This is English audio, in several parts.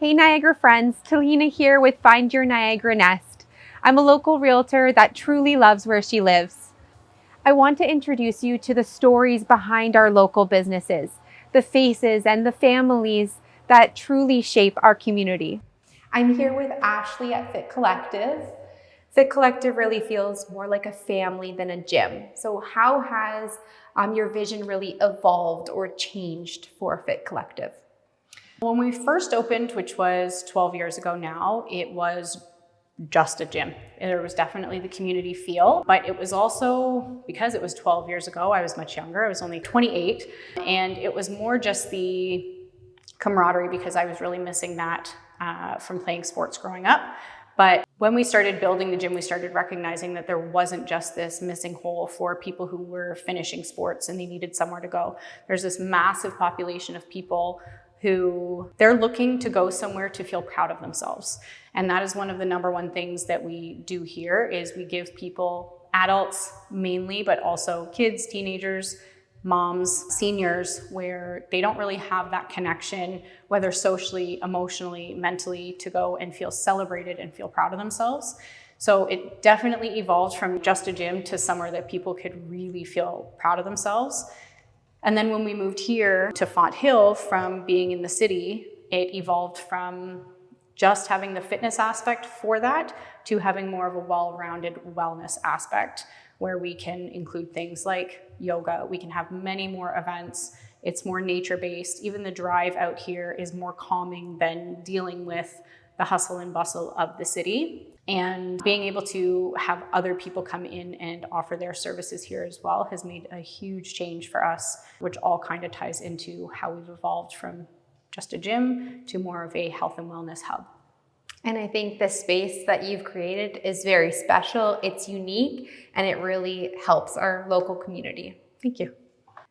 Hey Niagara friends, Telina here with Find Your Niagara Nest. I'm a local realtor that truly loves where she lives. I want to introduce you to the stories behind our local businesses, the faces and the families that truly shape our community. I'm here with Ashley at Fit Collective. Fit Collective really feels more like a family than a gym. So how has your vision really evolved or changed for Fit Collective? When we first opened, which was 12 years ago now, it was just a gym. There was definitely the community feel, but it was also, because it was 12 years ago, I was much younger, I was only 28, and it was more just the camaraderie because I was really missing that from playing sports growing up. But when we started building the gym, we started recognizing that there wasn't just this missing hole for people who were finishing sports and they needed somewhere to go. There's this massive population of people who they're looking to go somewhere to feel proud of themselves. And that is one of the number one things that we do here is we give people, adults mainly, but also kids, teenagers, moms, seniors, where they don't really have that connection, whether socially, emotionally, mentally, to go and feel celebrated and feel proud of themselves. So it definitely evolved from just a gym to somewhere that people could really feel proud of themselves. And then when we moved here to Font Hill, from being in the city, it evolved from just having the fitness aspect for that to having more of a well-rounded wellness aspect where we can include things like yoga. We can have many more events. It's more nature-based. Even the drive out here is more calming than dealing with the hustle and bustle of the city. And being able to have other people come in and offer their services here as well has made a huge change for us, which all kind of ties into how we've evolved from just a gym to more of a health and wellness hub. And I think the space that you've created is very special, it's unique, and it really helps our local community. Thank you.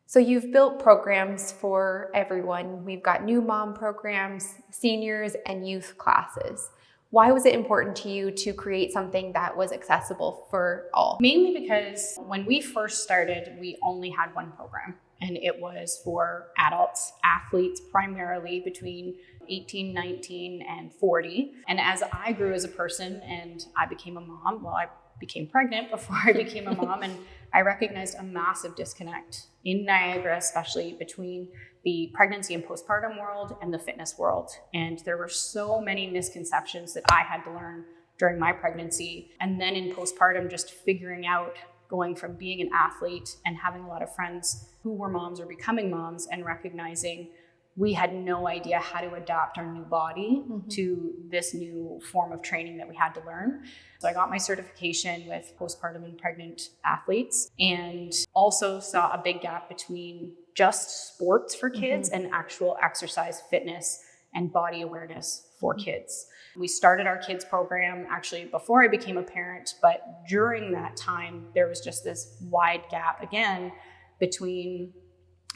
So you've built programs for everyone. We've got new mom programs, seniors, and youth classes. Why was it important to you to create something that was accessible for all? Mainly because when we first started, we only had one program, and it was for adults, athletes, primarily between 18, 19, and 40. And as I grew as a person and I became a mom, well, I became pregnant before I became a mom, and I recognized a massive disconnect in Niagara, especially between the pregnancy and postpartum world and the fitness world. And there were so many misconceptions that I had to learn during my pregnancy. And then in postpartum, just figuring out, going from being an athlete and having a lot of friends who were moms or becoming moms, and recognizing we had no idea how to adapt our new body to this new form of training that we had to learn. So I got my certification with postpartum and pregnant athletes, and also saw a big gap between just sports for kids and actual exercise, fitness, and body awareness for kids. We started our kids program actually before I became a parent, but during that time, there was just this wide gap again between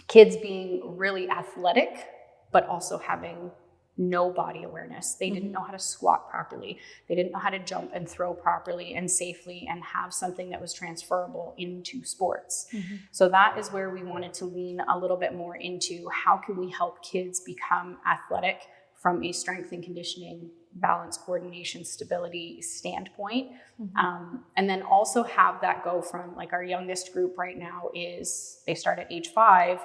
kids being really athletic, but also having no body awareness. They didn't know how to squat properly. They didn't know how to jump and throw properly and safely and have something that was transferable into sports. So that is where we wanted to lean a little bit more into how can we help kids become athletic from a strength and conditioning, balance, coordination, stability standpoint. And then also have that go from, like, our youngest group right now is they start at age 5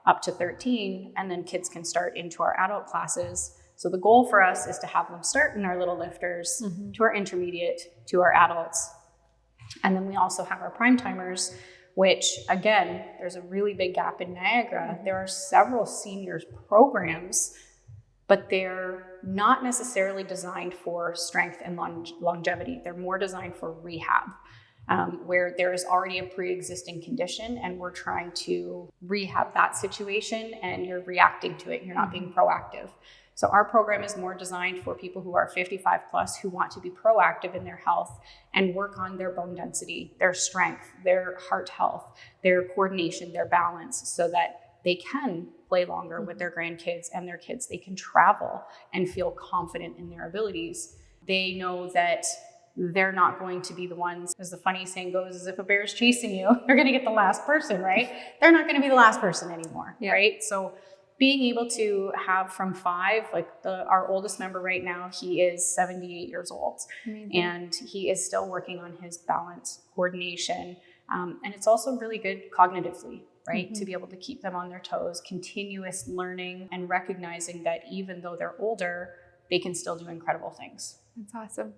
up to 13, and then kids can start into our adult classes. So the goal for us is to have them start in our little lifters to our intermediate, to our adults. And then we also have our prime timers, which again, there's a really big gap in Niagara. There are several seniors programs, but they're not necessarily designed for strength and longevity. They're more designed for rehab, where there is already a pre-existing condition and we're trying to rehab that situation, and you're reacting to it. You're not being proactive. So our program is more designed for people who are 55 plus who want to be proactive in their health and work on their bone density, their strength, their heart health, their coordination, their balance, so that they can play longer with their grandkids and their kids. They can travel and feel confident in their abilities. They know that they're not going to be the ones, as the funny saying goes, is if a bear is chasing you, they're going to get the last person, right? They're not going to be the last person anymore, right? So being able to have from 5, like our oldest member right now, he is 78 years old. Amazing. And he is still working on his balance, coordination. And it's also really good cognitively, right? To be able to keep them on their toes, continuous learning, and recognizing that even though they're older, they can still do incredible things. That's awesome.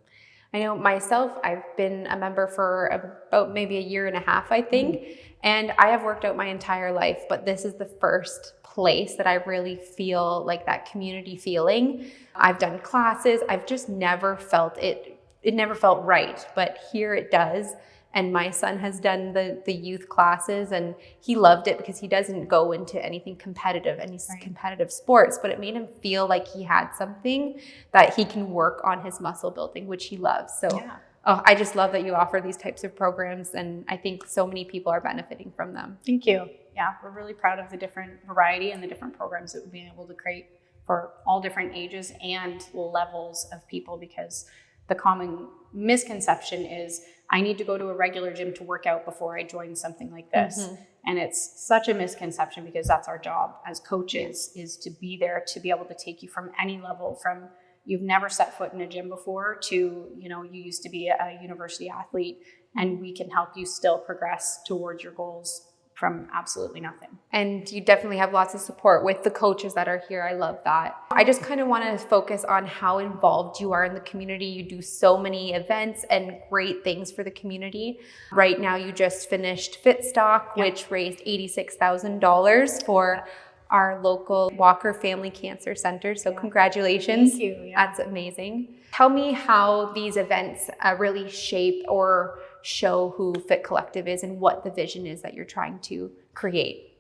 I know myself, I've been a member for about maybe a year and a half, I think. And I have worked out my entire life, but this is the first place that I really feel like that community feeling. I've done classes. I've just never felt it. It never felt right, but here it does. And my son has done the youth classes, and he loved it because he doesn't go into anything competitive, any competitive sports, but it made him feel like he had something that he can work on his muscle building, which he loves. So I just love that you offer these types of programs, and I think so many people are benefiting from them. Thank you. Yeah, we're really proud of the different variety and the different programs that we've been able to create for all different ages and levels of people, because the common misconception is I need to go to a regular gym to work out before I join something like this. And it's such a misconception, because that's our job as coaches, is to be there to be able to take you from any level, from you've never set foot in a gym before to, you used to be a university athlete, and we can help you still progress towards your goals from absolutely nothing. And you definitely have lots of support with the coaches that are here. I love that. I just kind of want to focus on how involved you are in the community. You do so many events and great things for the community. Right now, you just finished Fishbach, which raised $86,000 for our local Walker Family Cancer Center. So congratulations. Thank you. That's amazing. Tell me how these events really shape or show who Fit Collective is and what the vision is that you're trying to create.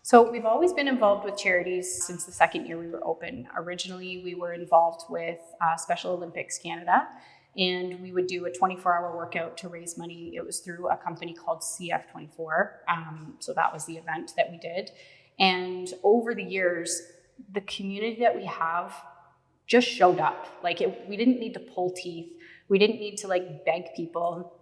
So we've always been involved with charities since the second year we were open. Originally, we were involved with Special Olympics Canada, and we would do a 24-hour workout to raise money. It was through a company called CF24. So that was the event that we did. And over the years, the community that we have just showed up. We didn't need to pull teeth. We didn't need to beg people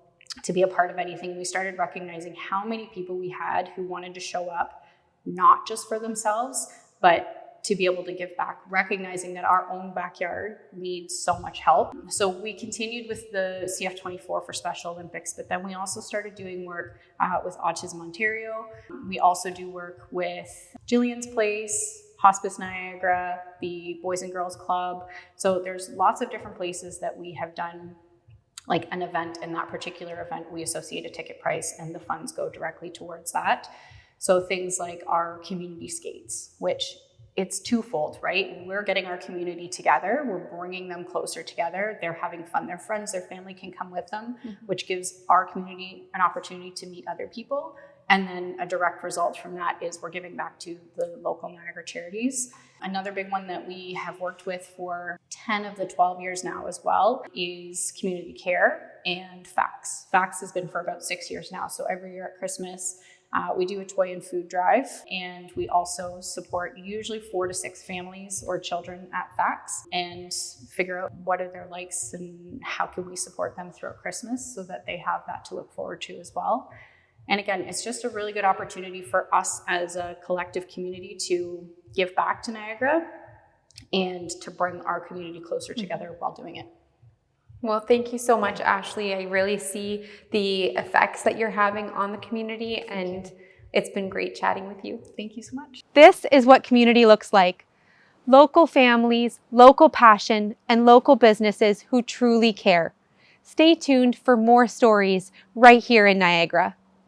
to be a part of anything. We started recognizing how many people we had who wanted to show up, not just for themselves, but to be able to give back, recognizing that our own backyard needs so much help. So we continued with the CF24 for Special Olympics, but then we also started doing work with Autism Ontario. We also do work with Jillian's Place, Hospice Niagara, the Boys and Girls Club. So there's lots of different places that we have done an event. In that particular event, we associate a ticket price, and the funds go directly towards that. So things like our community skates, which it's twofold, right? We're getting our community together. We're bringing them closer together. They're having fun. Their friends, their family can come with them, which gives our community an opportunity to meet other people. And then a direct result from that is we're giving back to the local Niagara charities. Another big one that we have worked with for 10 of the 12 years now as well is community care and FACS. FACS has been for about 6 years now. So every year at Christmas, we do a toy and food drive, and we also support usually 4 to 6 families or children at FACS and figure out what are their likes and how can we support them throughout Christmas so that they have that to look forward to as well. And again, it's just a really good opportunity for us as a collective community to give back to Niagara and to bring our community closer together while doing it. Well, thank you so much, Ashley. I really see the effects that you're having on the community, and it's been great chatting with you. Thank you so much. This is what community looks like. Local families, local passion, and local businesses who truly care. Stay tuned for more stories right here in Niagara.